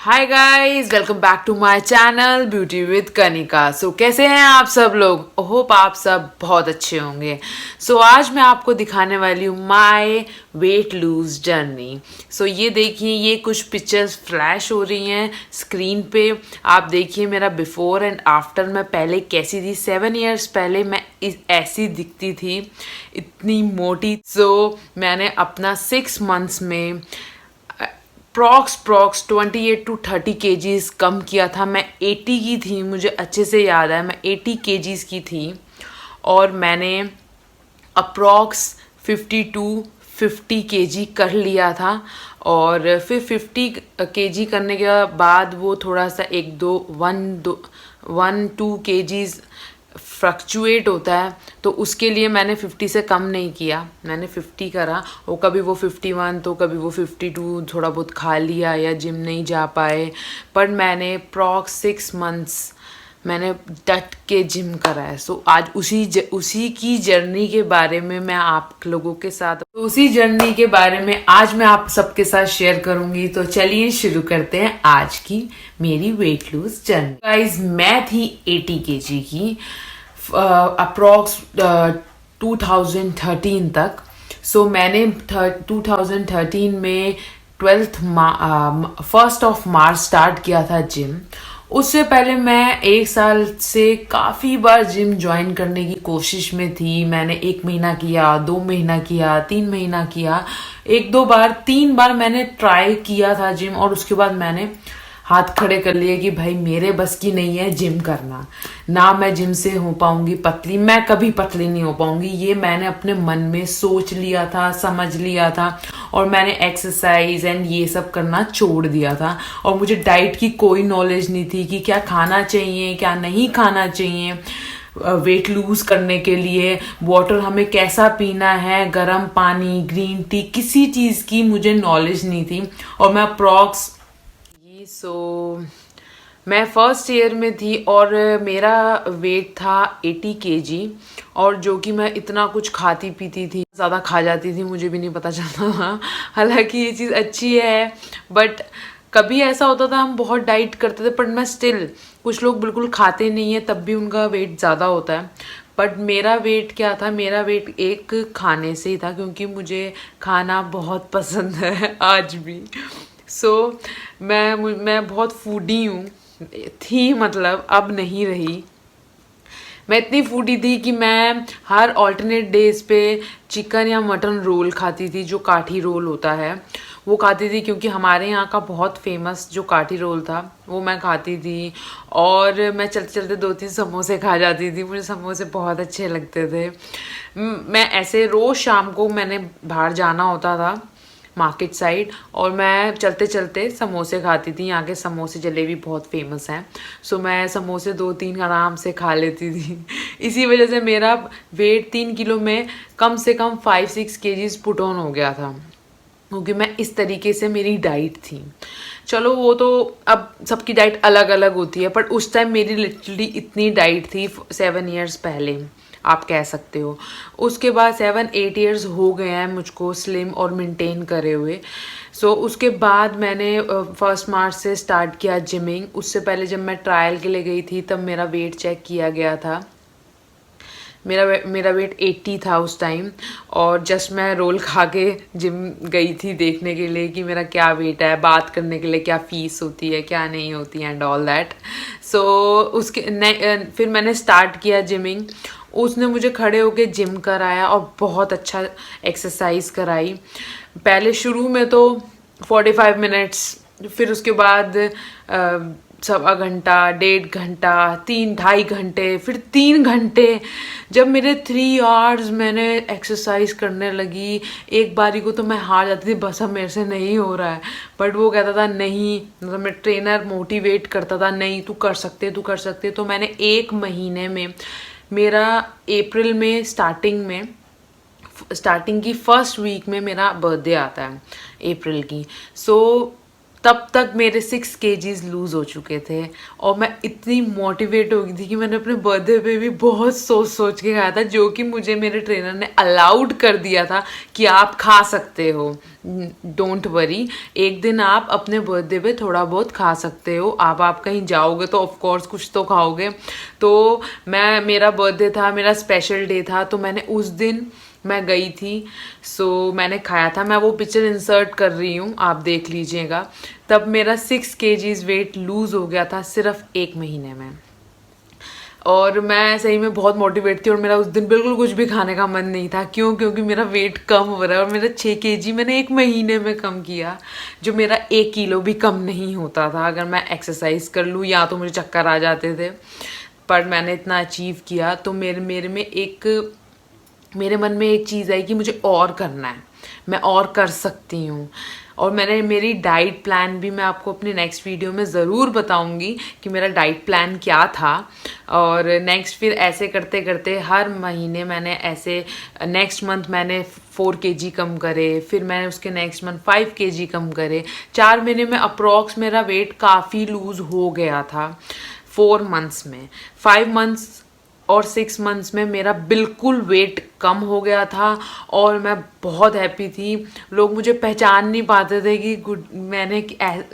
Hi guys, welcome back to my channel beauty with Kanika. कैसे हैं आप सब लोग? होप आप सब बहुत अच्छे होंगे। आज मैं आपको दिखाने वाली हूँ माय वेट लूज जर्नी। ये देखिए, ये कुछ पिक्चर्स फ्लैश हो रही हैं स्क्रीन पे। आप देखिए मेरा बिफोर एंड आफ्टर। मैं पहले कैसी थी, 7 इयर्स पहले मैं ऐसी दिखती थी, इतनी मोटी। मैंने अपना 6 मंथ्स में प्रॉक्स 28 to 30 kgs कम किया था। मैं 80 की थी, मुझे अच्छे से याद है, मैं 80 kgs की थी। और मैंने अप्रॉक्स 50 to 50 kg कर लिया था। और फिर 50 kg करने के बाद वो थोड़ा सा 1-2 kgs फ्लक्चुएट होता है, तो उसके लिए मैंने 50 से कम नहीं किया, मैंने 50 करा। वो कभी वो 51 तो कभी वो 52, थोड़ा बहुत खा लिया या जिम नहीं जा पाए। पर मैंने प्रॉक्स 6 मंथ्स मैंने डट के जिम करा है। आज उसी की जर्नी के बारे में मैं आप लोगों के साथ उसी जर्नी के बारे में आज मैं आप सबके साथ शेयर करूंगी। तो चलिए शुरू करते हैं आज की मेरी वेट लूज जर्नी। गाइस, मैं थी 80 kg की अप्रॉक्स 2013 तक। मैंने 2013 में 1st of मार्च स्टार्ट किया था जिम। उससे पहले मैं 1 साल से काफ़ी बार जिम ज्वाइन करने की कोशिश में थी। मैंने 1 महीना किया, 2 महीना किया, 3 महीना किया, 1-2 बार, 3 बार मैंने ट्राई किया था जिम। और उसके बाद मैंने हाथ खड़े कर लिए कि भाई मेरे बस की नहीं है जिम करना, ना मैं जिम से हो पाऊंगी पतली, मैं कभी पतली नहीं हो पाऊंगी। ये मैंने अपने मन में सोच लिया था, समझ लिया था। और मैंने एक्सरसाइज एंड ये सब करना छोड़ दिया था। और मुझे डाइट की कोई नॉलेज नहीं थी कि क्या खाना चाहिए, क्या नहीं खाना चाहिए वेट लूज करने के लिए। वाटर हमें कैसा पीना है, गर्म पानी, ग्रीन टी, किसी चीज़ की मुझे नॉलेज नहीं थी। और मैं अप्रॉक्स मैं फर्स्ट ईयर में थी और मेरा वेट था 80 kg। और जो कि मैं इतना कुछ खाती पीती थी, ज़्यादा खा जाती थी, मुझे भी नहीं पता चलता था। हालांकि ये चीज़ अच्छी है, बट कभी ऐसा होता था हम बहुत डाइट करते थे, पर मैं स्टिल, कुछ लोग बिल्कुल खाते नहीं है तब भी उनका वेट ज़्यादा होता है। बट मेरा वेट क्या था, मेरा वेट एक खाने से ही था, क्योंकि मुझे खाना बहुत पसंद है आज भी। मैं बहुत फूडी हूँ, थी मतलब, अब नहीं रही। मैं इतनी फूडी थी कि मैं हर ऑल्टरनेट डेज पे चिकन या मटन रोल खाती थी, जो काठी रोल होता है वो खाती थी, क्योंकि हमारे यहाँ का बहुत फेमस जो काठी रोल था वो मैं खाती थी। और मैं चलते चलते 2-3 समोसे खा जाती थी, मुझे समोसे बहुत अच्छे लगते थे। मैं ऐसे रोज़ शाम को मैंने बाहर जाना होता था मार्केट साइड, और मैं चलते चलते समोसे खाती थी। यहाँ के समोसे जलेबी बहुत फेमस हैं। मैं समोसे 2-3 आराम से खा लेती थी। इसी वजह से मेरा वेट 3 किलो में कम से कम 5-6 kgs पुट ऑन हो गया था, क्योंकि मैं इस तरीके से मेरी डाइट थी। चलो वो तो अब सबकी डाइट अलग अलग होती है, पर उस टाइम मेरी लिटरली इतनी डाइट थी 7 इयर्स पहले, आप कह सकते हो। उसके बाद 7-8 इयर्स हो गए हैं मुझको स्लिम और मेंटेन करे हुए। उसके बाद मैंने 1 मार्च से स्टार्ट किया जिमिंग। उससे पहले जब मैं ट्रायल के लिए गई थी तब मेरा वेट चेक किया गया था। मेरा वेट 80 था उस टाइम। और जस्ट मैं रोल खा के जिम गई थी देखने के लिए कि मेरा क्या वेट है, बात करने के लिए क्या फ़ीस होती है, क्या नहीं होती है, एंड ऑल दैट। फिर मैंने स्टार्ट किया जिमिंग। उसने मुझे खड़े होके जिम कराया और बहुत अच्छा एक्सरसाइज कराई। पहले शुरू में तो 45 मिनट्स, फिर उसके बाद 1.25 घंटा, 1.5 घंटा, 3-2.5 घंटे, फिर 3 घंटे। जब मेरे 3 आवर्स मैंने एक्सरसाइज करने लगी, एक बारी को तो मैं हार जाती थी, बस अब मेरे से नहीं हो रहा है। बट वो कहता था नहीं, मतलब मैं ट्रेनर मोटिवेट करता था, नहीं तू कर सकते, तू कर सकते। तो मैंने 1 महीने में, मेरा अप्रैल में स्टार्टिंग की फर्स्ट वीक में मेरा बर्थडे आता है अप्रैल की। तब तक मेरे 6 kgs लूज़ हो चुके थे और मैं इतनी मोटिवेट हो गई थी कि मैंने अपने बर्थडे पे भी बहुत सोच सोच के खाया था, जो कि मुझे मेरे ट्रेनर ने अलाउड कर दिया था कि आप खा सकते हो, डोंट वरी, एक दिन आप अपने बर्थडे पे थोड़ा बहुत खा सकते हो। आप कहीं जाओगे तो ऑफ कोर्स कुछ तो खाओगे। तो मेरा बर्थडे था, मेरा स्पेशल डे था, तो मैंने उस दिन मैं गई थी, सो मैंने खाया था। मैं वो पिक्चर इंसर्ट कर रही हूँ, आप देख लीजिएगा। तब मेरा 6 kgs वेट लूज़ हो गया था सिर्फ 1 महीने में, और मैं सही में बहुत मोटिवेट थी और मेरा उस दिन बिल्कुल कुछ भी खाने का मन नहीं था। क्यों? क्योंकि मेरा वेट कम हो रहा है और मेरा 6 kg मैंने 1 महीने में कम किया, जो मेरा 1 किलो भी कम नहीं होता था अगर मैं एक्सरसाइज कर लूँ, या तो मुझे चक्कर आ जाते थे। पर मैंने इतना अचीव किया, तो मेरे मन में एक चीज़ आई कि मुझे और करना है, मैं और कर सकती हूँ। और मैंने मेरी डाइट प्लान भी मैं आपको अपने नेक्स्ट वीडियो में ज़रूर बताऊँगी कि मेरा डाइट प्लान क्या था। और नेक्स्ट फिर ऐसे करते करते हर महीने मैंने ऐसे, नेक्स्ट मंथ मैंने 4 kg कम करे, फिर मैंने उसके नेक्स्ट मंथ 5 kg कम करे। 4 महीने में अप्रॉक्स मेरा वेट काफ़ी लूज़ हो गया था 4 मंथ्स में। 5 मंथ्स और 6 मंथ्स में मेरा बिल्कुल वेट कम हो गया था और मैं बहुत हैप्पी थी। लोग मुझे पहचान नहीं पाते थे कि मैंने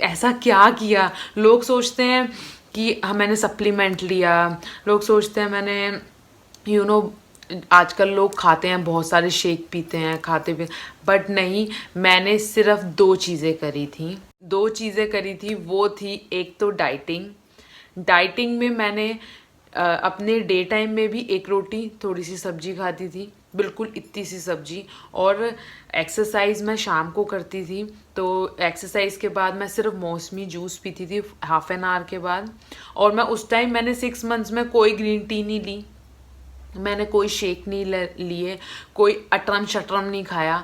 ऐसा क्या किया। लोग सोचते हैं कि मैंने सप्लीमेंट लिया, लोग सोचते हैं मैंने आजकल लोग खाते हैं, बहुत सारे शेक पीते हैं, खाते भी, बट नहीं, मैंने सिर्फ 2 चीज़ें करी थी। 2 चीज़ें करी थी, वो थी एक तो डाइटिंग में मैंने अपने डे टाइम में भी 1 रोटी थोड़ी सी सब्जी खाती थी, बिल्कुल इतनी सी सब्जी। और एक्सरसाइज मैं शाम को करती थी, तो एक्सरसाइज के बाद मैं सिर्फ मौसमी जूस पीती थी हाफ एन आवर के बाद। और मैं उस टाइम मैंने 6 मंथ्स में कोई ग्रीन टी नहीं ली, मैंने कोई शेक नहीं लिए, कोई अटरम शटरम नहीं खाया।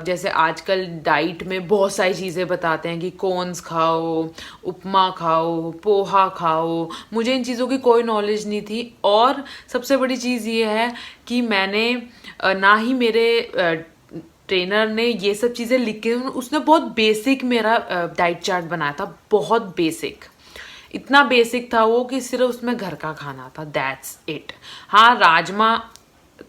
जैसे आजकल डाइट में बहुत सारी चीज़ें बताते हैं कि कॉर्न्स खाओ, उपमा खाओ, पोहा खाओ, मुझे इन चीज़ों की कोई नॉलेज नहीं थी। और सबसे बड़ी चीज़ ये है कि मैंने ना ही मेरे ट्रेनर ने ये सब चीज़ें लिख के, उसने बहुत बेसिक मेरा डाइट चार्ट बनाया था, बहुत बेसिक, इतना बेसिक था वो कि सिर्फ उसमें घर का खाना था, दैट्स इट। हाँ, राजमा,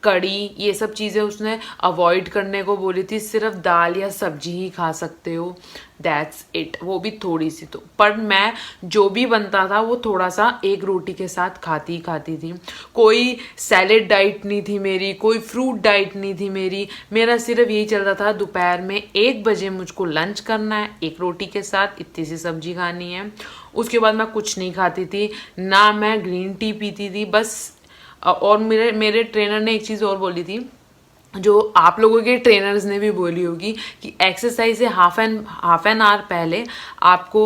कड़ी, ये सब चीज़ें उसने अवॉइड करने को बोली थी, सिर्फ दाल या सब्जी ही खा सकते हो, दैट्स इट, वो भी थोड़ी सी। तो पर मैं जो भी बनता था वो थोड़ा सा 1 रोटी के साथ खाती थी। कोई सैलेड डाइट नहीं थी मेरी, कोई फ्रूट डाइट नहीं थी मेरा सिर्फ यही चल रहा था, दोपहर में 1 बजे मुझको लंच करना है, 1 रोटी के साथ इतनी सी सब्जी खानी है। उसके बाद मैं कुछ नहीं खाती थी, ना मैं ग्रीन टी पीती थी, बस। और मेरे ट्रेनर ने एक चीज़ और बोली थी, जो आप लोगों के ट्रेनर्स ने भी बोली होगी, कि एक्सरसाइज से हाफ एन आवर पहले आपको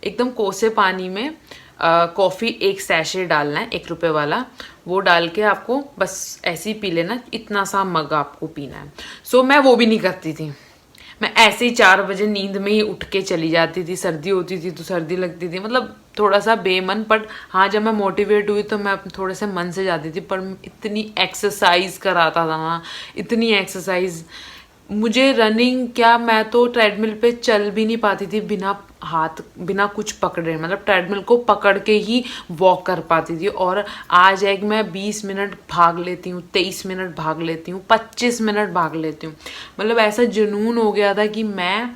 एकदम कोसे पानी में कॉफ़ी 1 सैशे डालना है, 1 रुपये वाला, वो डाल के आपको बस ऐसे ही पी लेना, इतना सा मग आपको पीना है। सो मैं वो भी नहीं करती थी, मैं ऐसे ही 4 बजे नींद में ही उठ के चली जाती थी। सर्दी होती थी तो सर्दी लगती थी, मतलब थोड़ा सा बेमन, पर हाँ, जब मैं मोटिवेट हुई तो मैं थोड़े से मन से जाती थी। पर इतनी एक्सरसाइज कराता था ना, इतनी एक्सरसाइज, मुझे रनिंग क्या, मैं तो ट्रेडमिल पे चल भी नहीं पाती थी बिना कुछ पकड़े, मतलब ट्रेडमिल को पकड़ के ही वॉक कर पाती थी। और आज एक मैं 20 मिनट भाग लेती हूँ, 23 मिनट भाग लेती हूँ, 25 मिनट भाग लेती हूँ, मतलब ऐसा जुनून हो गया था कि मैं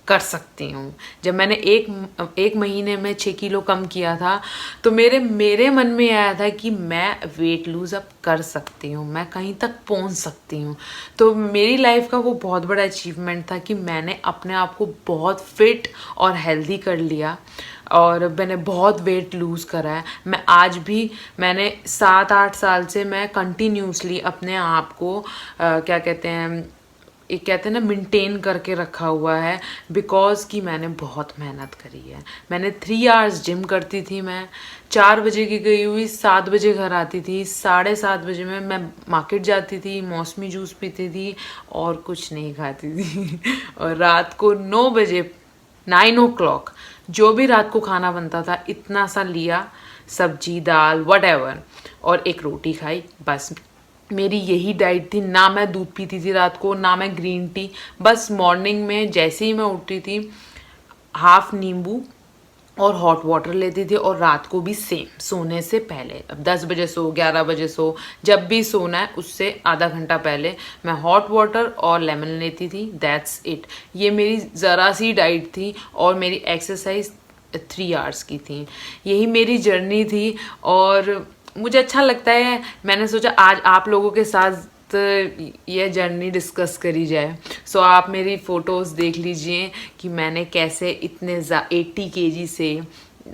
कर सकती हूँ। जब मैंने एक महीने में 6 किलो कम किया था, तो मेरे मन में आया था कि मैं वेट लूज अब कर सकती हूँ, मैं कहीं तक पहुँच सकती हूँ। तो मेरी लाइफ का वो बहुत बड़ा अचीवमेंट था कि मैंने अपने आप को बहुत फिट और हेल्दी कर लिया, और मैंने बहुत वेट लूज़ करा है। मैंने 7-8 साल से मैं कंटिन्यूसली अपने आप को क्या कहते हैं, एक कहते हैं ना, मेंटेन करके रखा हुआ है, बिकॉज कि मैंने बहुत मेहनत करी है। मैंने 3 आवर्स जिम करती थी, मैं 4 बजे की गई हुई 7 बजे घर आती थी, 7:30 बजे में मैं मार्केट जाती थी, मौसमी जूस पीती थी और कुछ नहीं खाती थी और रात को 9 बजे 9 o'clock जो भी रात को खाना बनता था, इतना सा लिया, सब्जी दाल वट और 1 रोटी खाई, बस। मेरी यही डाइट थी, ना मैं दूध पीती थी रात को, ना मैं ग्रीन टी, बस मॉर्निंग में जैसे ही मैं उठती थी हाफ नींबू और हॉट वाटर लेती थी, और रात को भी सेम, सोने से पहले। अब 10 बजे सो, 11 बजे सो, जब भी सोना है उससे आधा घंटा पहले मैं हॉट वाटर और लेमन लेती थी। That's it. ये मेरी ज़रा सी डाइट थी, और मेरी एक्सरसाइज 3 आवर्स की थी। यही मेरी जर्नी थी, और मुझे अच्छा लगता है। मैंने सोचा आज आप लोगों के साथ ये जर्नी डिस्कस करी जाए। सो आप मेरी फ़ोटोज़ देख लीजिए कि मैंने कैसे इतने 80 केजी से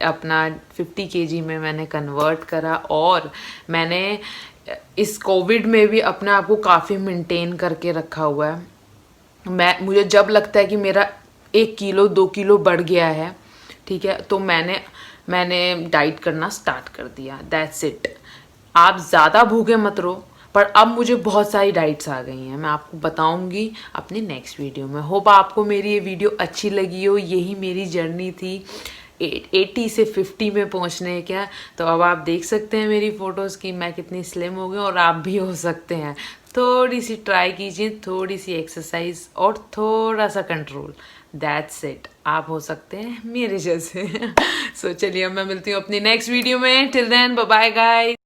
अपना 50 केजी में मैंने कन्वर्ट करा, और मैंने इस कोविड में भी अपने आप को काफ़ी मेंटेन करके रखा हुआ है। मुझे जब लगता है कि मेरा 1 किलो 2 किलो बढ़ गया है, ठीक है, तो मैंने डाइट करना स्टार्ट कर दिया। That's it. आप ज़्यादा भूखे मत रहो, पर अब मुझे बहुत सारी डाइट्स आ गई हैं, मैं आपको बताऊंगी अपनी नेक्स्ट वीडियो में। होप आपको मेरी ये वीडियो अच्छी लगी हो। यही मेरी जर्नी थी 80 से 50 में पहुंचने का। तो अब आप देख सकते हैं मेरी फ़ोटोज़ की मैं कितनी स्लिम हो गई, और आप भी हो सकते हैं। थोड़ी सी ट्राई कीजिए, थोड़ी सी एक्सरसाइज और थोड़ा सा कंट्रोल। That's it. आप हो सकते हैं मेरे जैसे। सो चलिए, अब मैं मिलती हूँ अपनी नेक्स्ट वीडियो में। Till then, bye bye guys.